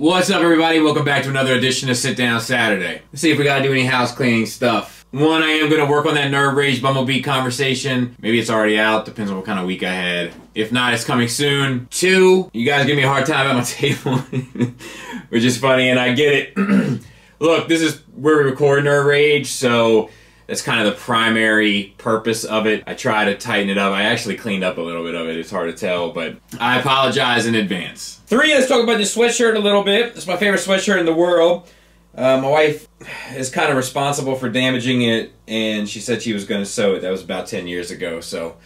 What's up, everybody? Welcome back to another edition of Sit Down Saturday. Let's see if we gotta do any house cleaning stuff. One, I am gonna work on that Nerve Rage Bumblebee conversation. Maybe it's already out, depends on what kind of week I had. If not, it's coming soon. Two, you guys give me a hard time at my table, which is funny, and I get it. Look, this is where we record Nerve Rage, so that's kind of the primary purpose of it. I try to tighten it up. I actually cleaned up a little bit of it. It's hard to tell, but I apologize in advance. Three, let's talk about this sweatshirt a little bit. It's my favorite sweatshirt in the world. My wife is kind of responsible for damaging it, and she said she was going to sew it. That was about 10 years ago, so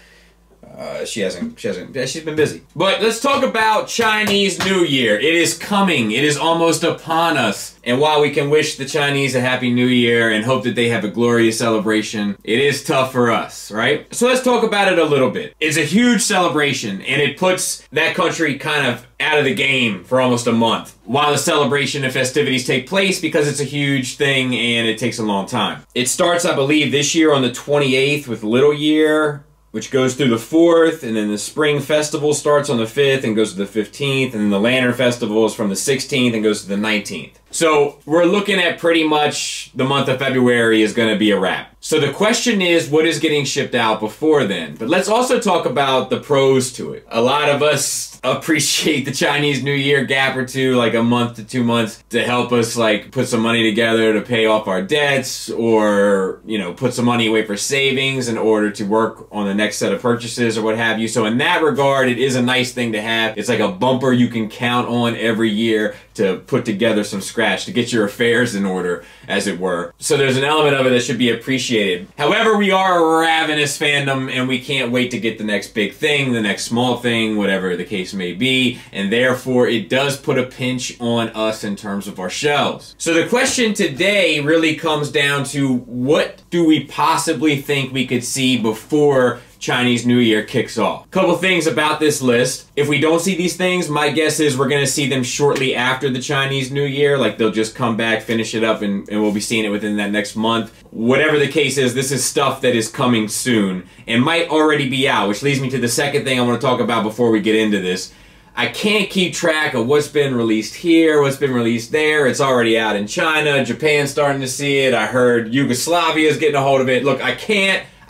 she's been busy. But let's talk about Chinese New Year. It is coming. It is almost upon us. And while we can wish the Chinese a Happy New Year and hope that they have a glorious celebration, it is tough for us, right? So let's talk about it a little bit. It's a huge celebration, and it puts that country kind of out of the game for almost a month while the celebration and festivities take place, because it's a huge thing and it takes a long time. It starts, I believe, this year on the 28th with Little Year, which goes through the 4th, and then the Spring Festival starts on the 5th and goes to the 15th, and then the Lantern Festival is from the 16th and goes to the 19th. So we're looking at pretty much the month of February is going to be a wrap. So the question is, what is getting shipped out before then? But let's also talk about the pros to it. A lot of us appreciate the Chinese New Year gap or two, like a month to 2 months, to help us like put some money together to pay off our debts, or, you know, put some money away for savings in order to work on the next set of purchases or what have you. So in that regard, it is a nice thing to have. It's like a bumper you can count on every year to put together some scratch, to get your affairs in order, as it were. So there's an element of it that should be appreciated. However, we are a ravenous fandom, and we can't wait to get the next big thing, the next small thing, whatever the case may be, and therefore it does put a pinch on us in terms of our shelves. So the question today really comes down to, what do we possibly think we could see before Chinese New Year kicks off? Couple things about this list. If we don't see these things, my guess is we're going to see them shortly after the Chinese New Year. Like, they'll just come back, finish it up, and we'll be seeing it within that next month. Whatever the case is, this is stuff that is coming soon and might already be out, which leads me to the second thing I want to talk about before we get into this. I can't keep track of what's been released here, what's been released there. It's already out in China. Japan's starting to see it. I heard Yugoslavia is getting a hold of it. Look, I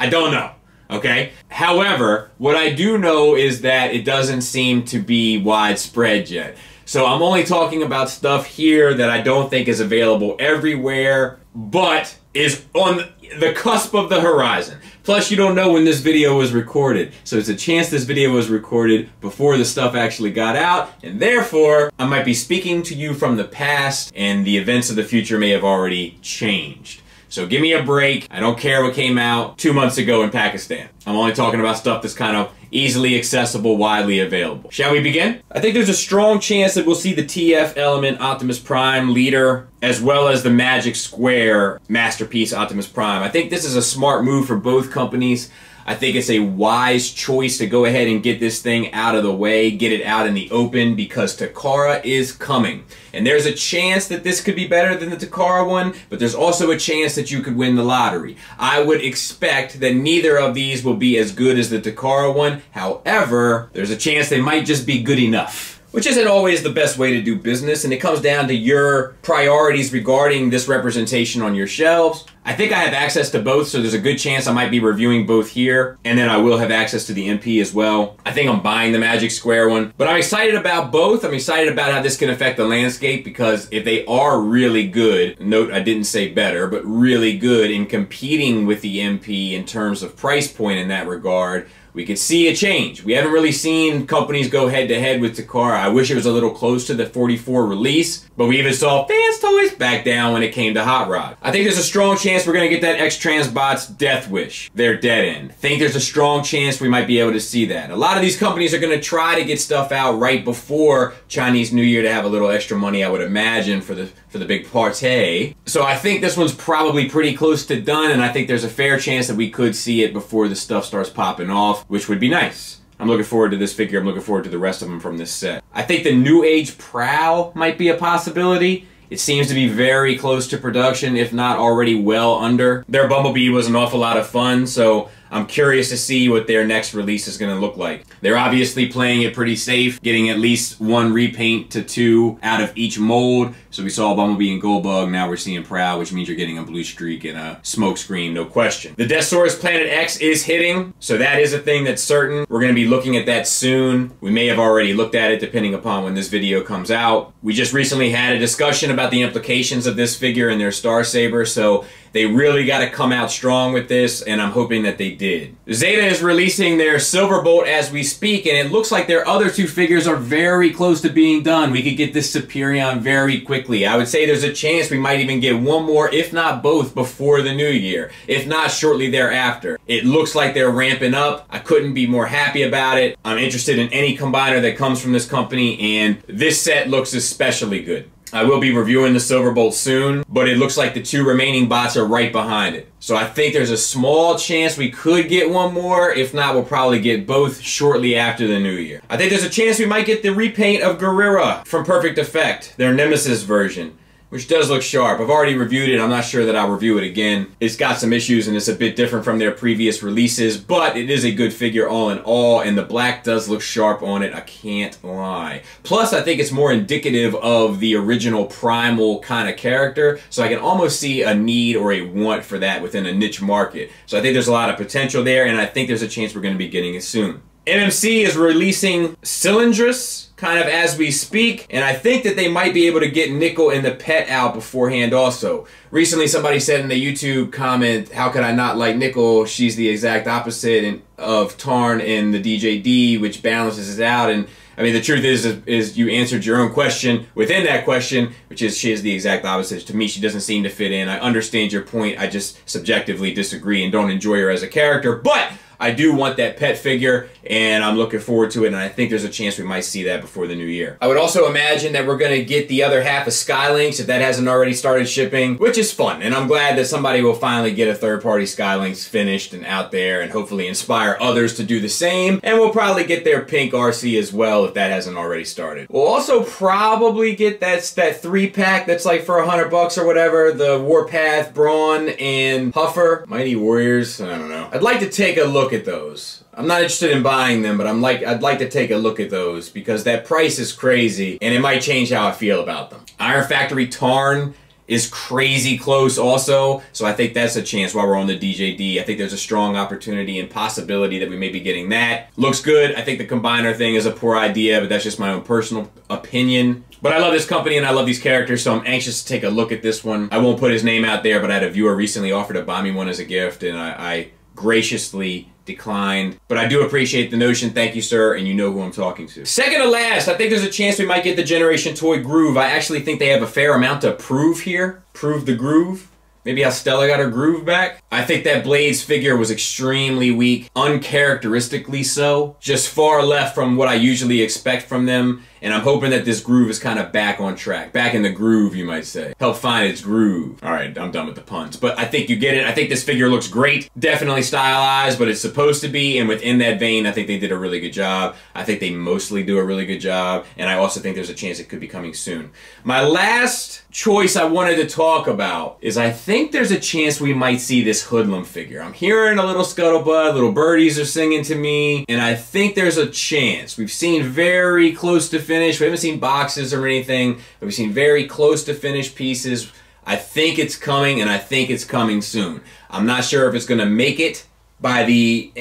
don't know. Okay? However, what I do know is that it doesn't seem to be widespread yet. So I'm only talking about stuff here that I don't think is available everywhere, but is on the cusp of the horizon. Plus, you don't know when this video was recorded. So it's a chance this video was recorded before the stuff actually got out, and therefore, I might be speaking to you from the past, and the events of the future may have already changed. So give me a break. I don't care what came out 2 months ago in Pakistan. I'm only talking about stuff that's kind of easily accessible, widely available. Shall we begin? I think there's a strong chance that we'll see the TF Element Optimus Prime Leader, as well as the Magic Square Masterpiece Optimus Prime. I think this is a smart move for both companies. I think it's a wise choice to go ahead and get this thing out of the way, get it out in the open, because Takara is coming. And there's a chance that this could be better than the Takara one, but there's also a chance that you could win the lottery. I would expect that neither of these will be as good as the Takara one. However, there's a chance they might just be good enough, which isn't always the best way to do business, and it comes down to your priorities regarding this representation on your shelves. I think I have access to both, so there's a good chance I might be reviewing both here, and then I will have access to the MP as well. I think I'm buying the Magic Square one, but I'm excited about both. I'm excited about how this can affect the landscape, because if they are really good, note I didn't say better, but really good in competing with the MP in terms of price point in that regard, we could see a change. We haven't really seen companies go head-to-head with Takara. I wish it was a little close to the 44 release, but we even saw Fans Toys back down when it came to Hot Rod. I think there's a strong chance we're going to get that X-Transbot's Death Wish, their dead end. I think there's a strong chance we might be able to see that. A lot of these companies are going to try to get stuff out right before Chinese New Year to have a little extra money, I would imagine, for the big party. So I think this one's probably pretty close to done, and I think there's a fair chance that we could see it before the stuff starts popping off, which would be nice. I'm looking forward to this figure. I'm looking forward to the rest of them from this set. I think the New Age Prowl might be a possibility. It seems to be very close to production, if not already well under. Their Bumblebee was an awful lot of fun, so I'm curious to see what their next release is going to look like. They're obviously playing it pretty safe, getting at least 1 repaint to 2 out of each mold. So we saw Bumblebee and Goldbug, now we're seeing Prowl, which means you're getting a blue streak and a smoke screen, no question. The Deathsaurus Planet X is hitting, so that is a thing that's certain. We're going to be looking at that soon. We may have already looked at it depending upon when this video comes out. We just recently had a discussion about the implications of this figure and their Star Saber, so they really got to come out strong with this, and I'm hoping that they did. Zeta is releasing their Silverbolt as we speak, and it looks like their other 2 figures are very close to being done. We could get this Superion very quickly. I would say there's a chance we might even get 1 more, if not both, before the new year. If not, shortly thereafter. It looks like they're ramping up. I couldn't be more happy about it. I'm interested in any combiner that comes from this company, and this set looks especially good. I will be reviewing the Silverbolt soon, but it looks like the 2 remaining bots are right behind it. So I think there's a small chance we could get 1 more. If not, we'll probably get both shortly after the new year. I think there's a chance we might get the repaint of Guerrera from Perfect Effect, their Nemesis version, which does look sharp. I've already reviewed it. I'm not sure that I'll review it again. It's got some issues and it's a bit different from their previous releases, but it is a good figure all in all, and the black does look sharp on it, I can't lie. Plus, I think it's more indicative of the original Primal kind of character, so I can almost see a need or a want for that within a niche market. So I think there's a lot of potential there, and I think there's a chance we're going to be getting it soon. MMC is releasing Cylindrus kind of as we speak, and I think that they might be able to get Nickel and the pet out beforehand also. Recently somebody said in the YouTube comment, how could I not like Nickel? She's the exact opposite of Tarn in the DJD, which balances it out. And I mean, the truth is you answered your own question within that question, which is she is the exact opposite. To me, she doesn't seem to fit in. I understand your point. I just subjectively disagree and don't enjoy her as a character, but I do want that pet figure, and I'm looking forward to it, and I think there's a chance we might see that before the new year. I would also imagine that we're going to get the other half of Skylinks if that hasn't already started shipping, which is fun, and I'm glad that somebody will finally get a third-party Skylinks finished and out there and hopefully inspire others to do the same, and we'll probably get their pink RC as well if that hasn't already started. We'll also probably get that 3-pack that's like for $100 or whatever, the Warpath, Brawn, and Huffer, Mighty Warriors, I don't know. I'd like to take a look at those. I'm not interested in buying them, but I'd like to take a look at those because that price is crazy and it might change how I feel about them. Iron Factory Tarn is crazy close also, so I think that's a chance while we're on the DJD. I think there's a strong opportunity and possibility that we may be getting that. Looks good. I think the combiner thing is a poor idea, but that's just my own personal opinion. But I love this company and I love these characters, so I'm anxious to take a look at this one. I won't put his name out there, but I had a viewer recently offer to buy me one as a gift, and I graciously declined, but I do appreciate the notion. Thank you, sir, and you know who I'm talking to. Second to last, I think there's a chance we might get the Generation Toy Groove. I actually think they have a fair amount to prove here. Prove the groove. Maybe how Stella got her groove back. I think that Blades figure was extremely weak, uncharacteristically so. Just far left from what I usually expect from them, and I'm hoping that this groove is kind of back on track. Back in the groove, you might say. Help find its groove. Alright, I'm done with the puns. But I think you get it. I think this figure looks great. Definitely stylized, but it's supposed to be, and within that vein, I think they did a really good job. I think they mostly do a really good job, and I also think there's a chance it could be coming soon. My last choice I wanted to talk about is I think there's a chance we might see this Hoodlum figure. I'm hearing a little scuttlebutt, little birdies are singing to me, and I think there's a chance. We've seen very close to finish. We haven't seen boxes or anything, but we've seen very close to finished pieces. I think it's coming, and I think it's coming soon. I'm not sure if it's going to make it by the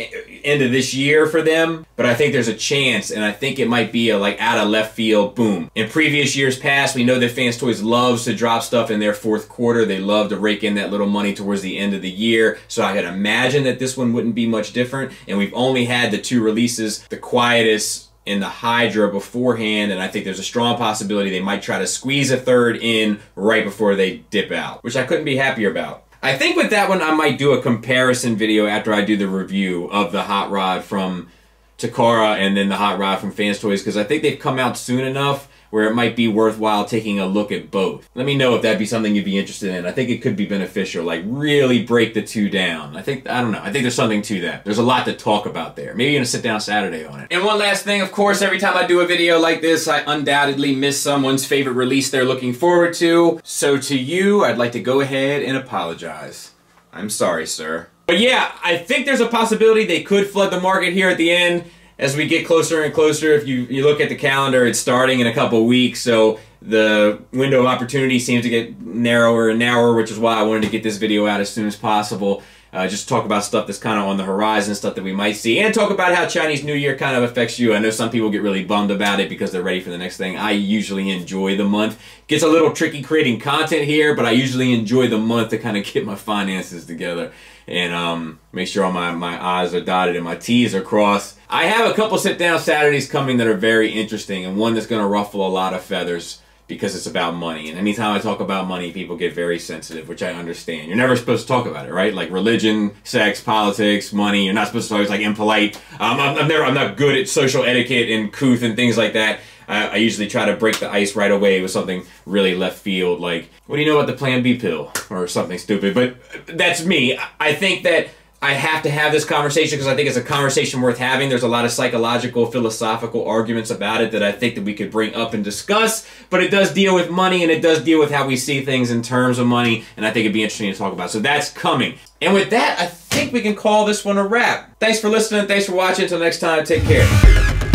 end of this year for them, but I think there's a chance, and I think it might be a like out of left field boom. In previous years past, we know that Fans Toys loves to drop stuff in their fourth quarter. They love to rake in that little money towards the end of the year, so I could imagine that this one wouldn't be much different, and we've only had the 2 releases, the Quietus and the Hydra beforehand, and I think there's a strong possibility they might try to squeeze a third in right before they dip out, which I couldn't be happier about. I think with that one, I might do a comparison video after I do the review of the Hot Rod from Takara and then the Hot Rod from Fans Toys, because I think they've come out soon enough where it might be worthwhile taking a look at both. Let me know if that'd be something you'd be interested in. I think it could be beneficial, like really break the 2 down. I don't know, I think there's something to that. There's a lot to talk about there. Maybe you're gonna sit down Saturday on it. And one last thing, of course, every time I do a video like this, I undoubtedly miss someone's favorite release they're looking forward to. So to you, I'd like to go ahead and apologize. I'm sorry, sir. But yeah, I think there's a possibility they could flood the market here at the end as we get closer and closer. If you look at the calendar, it's starting in a couple weeks, so the window of opportunity seems to get narrower and narrower, which is why I wanted to get this video out as soon as possible. Just talk about stuff that's kind of on the horizon, stuff that we might see, and talk about how Chinese New Year kind of affects you. I know some people get really bummed about it because they're ready for the next thing. I usually enjoy the month. Gets a little tricky creating content here, but I usually enjoy the month to kind of get my finances together and make sure all my I's are dotted and my T's are crossed. I have a couple sit-down Saturdays coming that are very interesting, and one that's going to ruffle a lot of feathers, because it's about money. And anytime I talk about money, people get very sensitive, which I understand. You're never supposed to talk about it, right? Like religion, sex, politics, money. You're not supposed to always like impolite. I'm not good at social etiquette and couth and things like that. I usually try to break the ice right away with something really left field, like, what do you know about the Plan B pill? Or something stupid. But that's me. I think that I have to have this conversation because I think it's a conversation worth having. There's a lot of psychological, philosophical arguments about it that I think that we could bring up and discuss, but it does deal with money and it does deal with how we see things in terms of money, and I think it'd be interesting to talk about. So that's coming. And with that, I think we can call this one a wrap. Thanks for listening. Thanks for watching. Until next time, take care.